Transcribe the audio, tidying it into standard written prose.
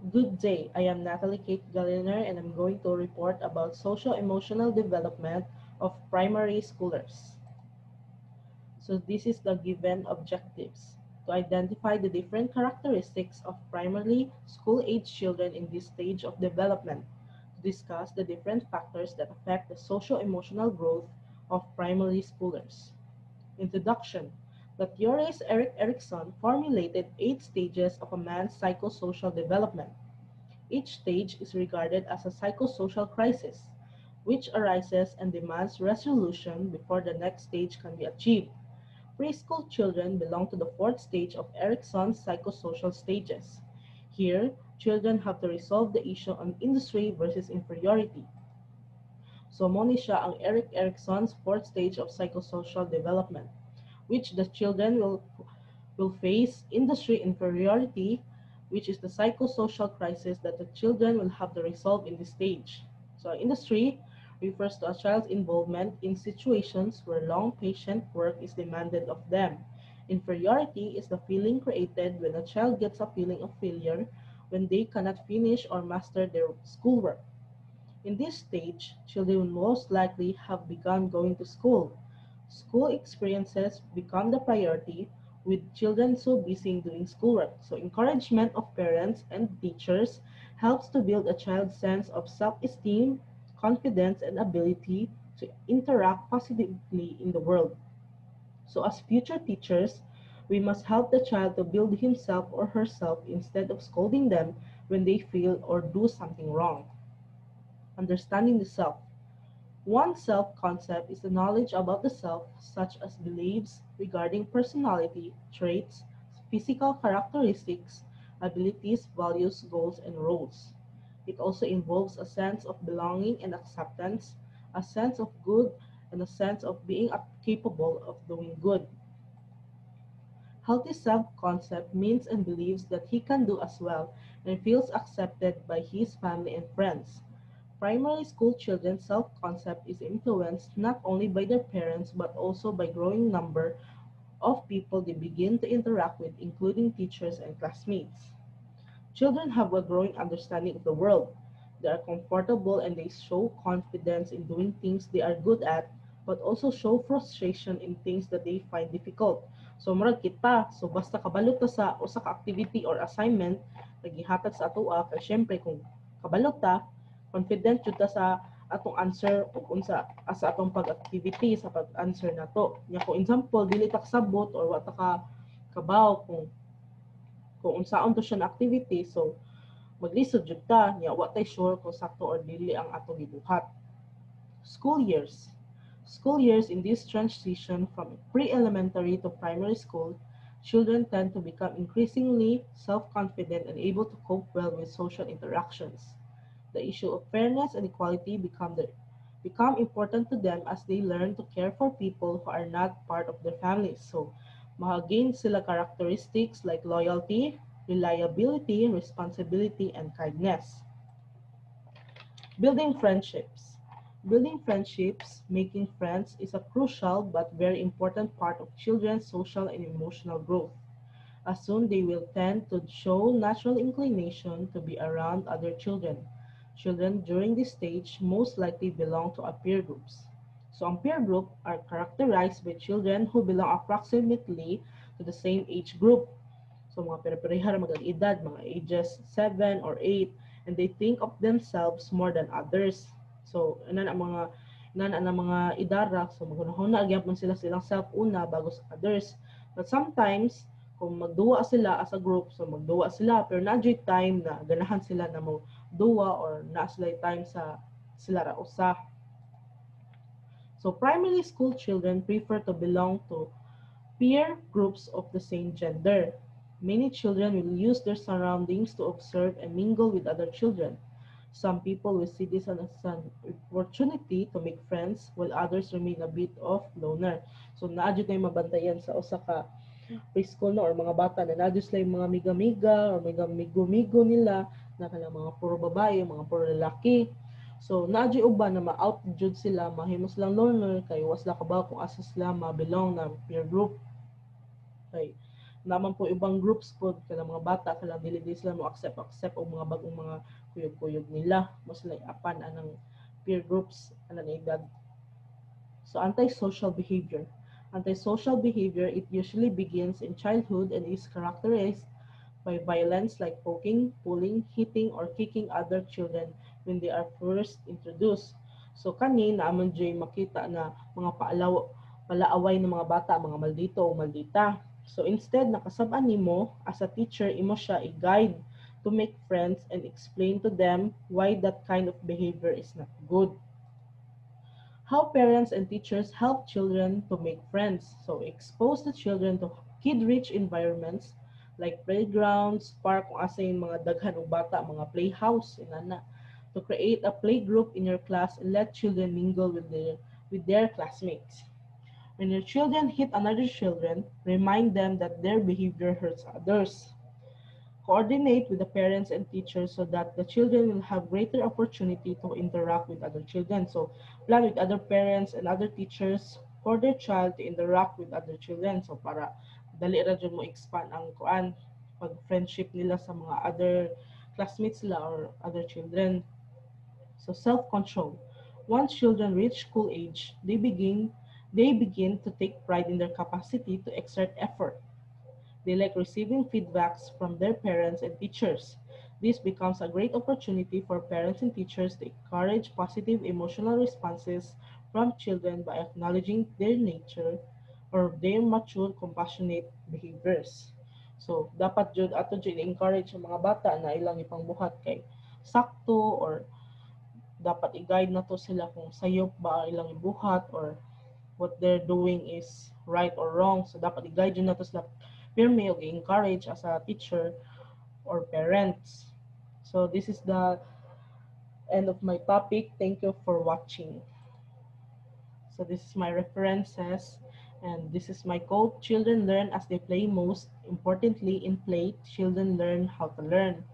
Good day, I am Natalie Kate Galliner and I'm going to report about social-emotional development of primary schoolers. So this is the given objectives. To identify the different characteristics of primary school-age children in this stage of development. To discuss the different factors that affect the social-emotional growth of primary schoolers. Introduction. The theorist Erik Erikson formulated 8 stages of a man's psychosocial development. Each stage is regarded as a psychosocial crisis, which arises and demands resolution before the next stage can be achieved. Preschool children belong to the fourth stage of Erikson's psychosocial stages. Here, children have to resolve the issue on industry versus inferiority. So mo ni siya ang Erik Erikson's fourth stage of psychosocial development, which the children will face industry inferiority, which is the psychosocial crisis that the children will have to resolve in this stage. So industry refers to a child's involvement in situations where long patient work is demanded of them. Inferiority is the feeling created when a child gets a feeling of failure when they cannot finish or master their schoolwork. In this stage, children most likely have begun going to school. School experiences become the priority, with children so busy in doing schoolwork. So encouragement of parents and teachers helps to build a child's sense of self-esteem, confidence, and ability to interact positively in the world. So as future teachers, we must help the child to build himself or herself instead of scolding them when they fail or do something wrong. Understanding the self. One self-concept is the knowledge about the self, such as beliefs regarding personality, traits, physical characteristics, abilities, values, goals, and roles. It also involves a sense of belonging and acceptance, a sense of good, and a sense of being capable of doing good. Healthy self-concept means and believes that he can do as well and feels accepted by his family and friends. Primary school children's self-concept is influenced not only by their parents but also by growing number of people they begin to interact with, including teachers and classmates. Children have a growing understanding of the world. They are comfortable and they show confidence in doing things they are good at, but also show frustration in things that they find difficult. So murag kita, so basta kabalot ta sa usa ka activity or assignment nagihatag sa atoa kay syempre kung kabalot ta, confident jud ta sa atong answer ug unsa asa atong pag-activity sa pag-answer nato. Nya kung example dili ta kasabot or wa ta ka kabaw kung unsaon to siya na activity, so maglisod jud ta nya wa tay sure kung sakto or dili ang atong gibuhat. School years. School years in this transition from pre-elementary to primary school, children tend to become increasingly self-confident and able to cope well with social interactions. The issue of fairness and equality become important to them as they learn to care for people who are not part of their families. So, mahagain sila characteristics like loyalty, reliability, responsibility, and kindness. Building friendships. Building friendships, making friends is a crucial but very important part of children's social and emotional growth. As soon they will tend to show natural inclination to be around other children. Children during this stage most likely belong to a peer groups. So ang peer group are characterized by children who belong approximately to the same age group. So mga pere-pareha na mag-edad, mga ages 7 or 8, and they think of themselves more than others. So, inan ang mga idara, so maghunahuna agyap man sila silang self una bago sa others. But sometimes, kung magduwa sila as a group, so magduwa sila, pero na-joy time na ganahan sila na mo duwa or na sila time sa sila ra usa. So primary school children prefer to belong to peer groups of the same gender. Many children will use their surroundings to observe and mingle with other children. Some people will see this as an opportunity to make friends, while others remain a bit of loner. So naadyo tayo mabantayan sa usa ka preschool na or mga bata na naadyo sila yung mga miga-miga or mga migo-migo nila na kanang mga puro babae, mga puro lalaki. So naadyo uban na ma-out jud sila, mahimo silang loner kay was la kabaw kung asa sila ma-belong na peer group. Okay. Naman po ibang groups po kada mga bata kailang dili sila mo accept og mga bagong mga kuyog-kuyog nila mo sila apan anang peer groups anang edad. So antisocial behavior. Antisocial behavior, it usually begins in childhood and is characterized by violence like poking, pulling, hitting, or kicking other children when they are first introduced. So kani naman jay makita na mga palaaway ng mga bata, mga maldito o maldita. So instead nakasab-an nimo as a teacher imo siya i-guide to make friends and explain to them why that kind of behavior is not good. How parents and teachers help children to make friends. So expose the children to kid-rich environments like playgrounds, park kung asa yung mga daghan o bata, mga playhouse, inana. To create a playgroup in your class and let children mingle with their classmates. When your children hit another children, remind them that their behavior hurts others. Coordinate with the parents and teachers so that the children will have greater opportunity to interact with other children. So, plan with other parents and other teachers for their child to interact with other children. So, para dali ra dyan mo expand ang kuan pag friendship nila sa mga other classmates nila or other children. So, self-control. Once children reach school age, they begin to take pride in their capacity to exert effort. They like receiving feedbacks from their parents and teachers. This becomes a great opportunity for parents and teachers to encourage positive emotional responses from children by acknowledging their nature or their mature, compassionate behaviors. So, dapat jud ato jud encourage ang mga bata na ilang ipangbuhat kay sakto or dapat i-guide na to sila kung sayop ba ilang ibuhat or what they're doing is right or wrong. So dapat i-guide yun na to sila pirmi o i-encourage as a teacher or parents. So this is the end of my topic. Thank you for watching. So this is my references and this is my quote. Children learn as they play most. Importantly, in play, children learn how to learn.